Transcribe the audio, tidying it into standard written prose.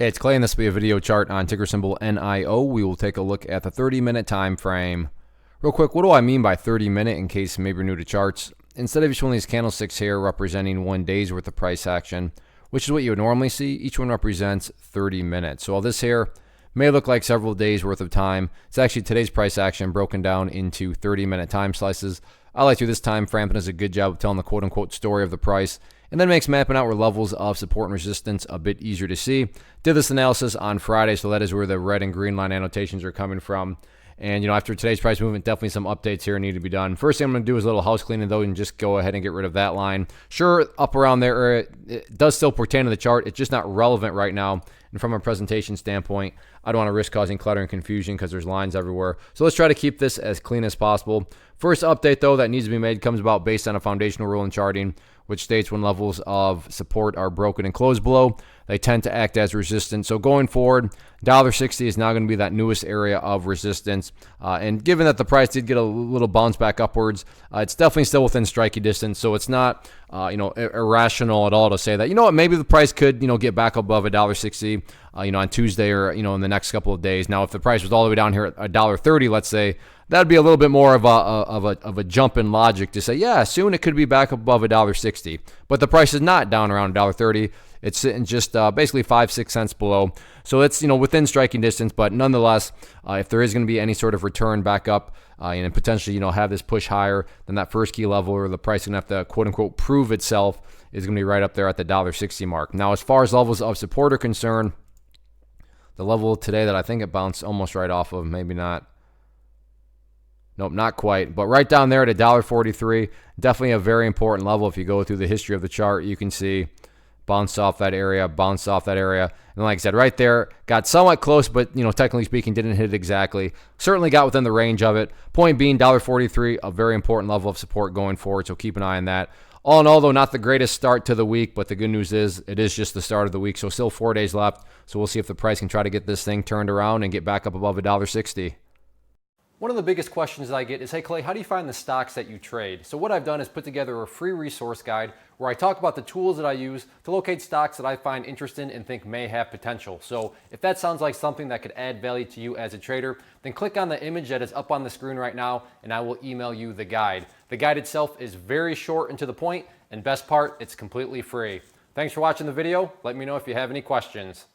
Hey, it's Clay, and this will be a video chart on ticker symbol NIO. We will take a look at the 30-minute time frame. Real quick, what do I mean by 30-minute in case maybe you're new to charts? Instead of each one of these candlesticks here representing 1 day's worth of price action, which is what you would normally see, each one represents 30 minutes. So all this here may look like several days worth of time. It's actually today's price action broken down into 30-minute time slices. I like to do this time frame. It does a good job of telling the quote-unquote story of the price, and then makes mapping out where levels of support and resistance a bit easier to see. Did this analysis on Friday, so that is where the red and green line annotations are coming from. And, after today's price movement, definitely some updates here need to be done. First thing I'm going to do is a little house cleaning, though, and just go ahead and get rid of that line. Sure, up around there, it does still pertain to the chart. It's just not relevant right now. And from a presentation standpoint, I don't want to risk causing clutter and confusion because there's lines everywhere. So let's try to keep this as clean as possible. First update, though, that needs to be made comes about based on a foundational rule in charting, which states when levels of support are broken and closed below, they tend to act as resistance. So going forward, $1.60 is now going to be that newest area of resistance. And given that the price did get a little bounce back upwards, it's definitely still within striking distance. So it's not, irrational at all to say that, maybe the price could, get back above $1.60, on Tuesday or, in the next couple of days. Now, if the price was all the way down here at $1.30, let's say, that'd be a little bit more of a jump in logic to say, yeah, soon it could be back above $1.60. But the price is not down around $1.30. It's sitting just basically 5-6 cents below. So it's within striking distance, but nonetheless, if there is going to be any sort of return back up and potentially have this push higher, then that first key level or the price is going to have to quote unquote prove itself is going to be right up there at the $1.60 mark. Now, as far as levels of support are concerned, the level today that I think it bounced almost right off of, maybe not. Nope, not quite. But right down there at $1.43, definitely a very important level. If you go through the history of the chart, you can see bounced off that area, bounced off that area. And like I said, right there, got somewhat close, but, technically speaking, didn't hit it exactly. Certainly got within the range of it. Point being, $1.43, a very important level of support going forward, so keep an eye on that. All in all, though, not the greatest start to the week, but the good news is it is just the start of the week, so still 4 days left. So we'll see if the price can try to get this thing turned around and get back up above $1.60. One of the biggest questions that I get is, hey Clay, how do you find the stocks that you trade? So what I've done is put together a free resource guide where I talk about the tools that I use to locate stocks that I find interesting and think may have potential. So if that sounds like something that could add value to you as a trader, then click on the image that is up on the screen right now and I will email you the guide. The guide itself is very short and to the point, and best part, it's completely free. Thanks for watching the video. Let me know if you have any questions.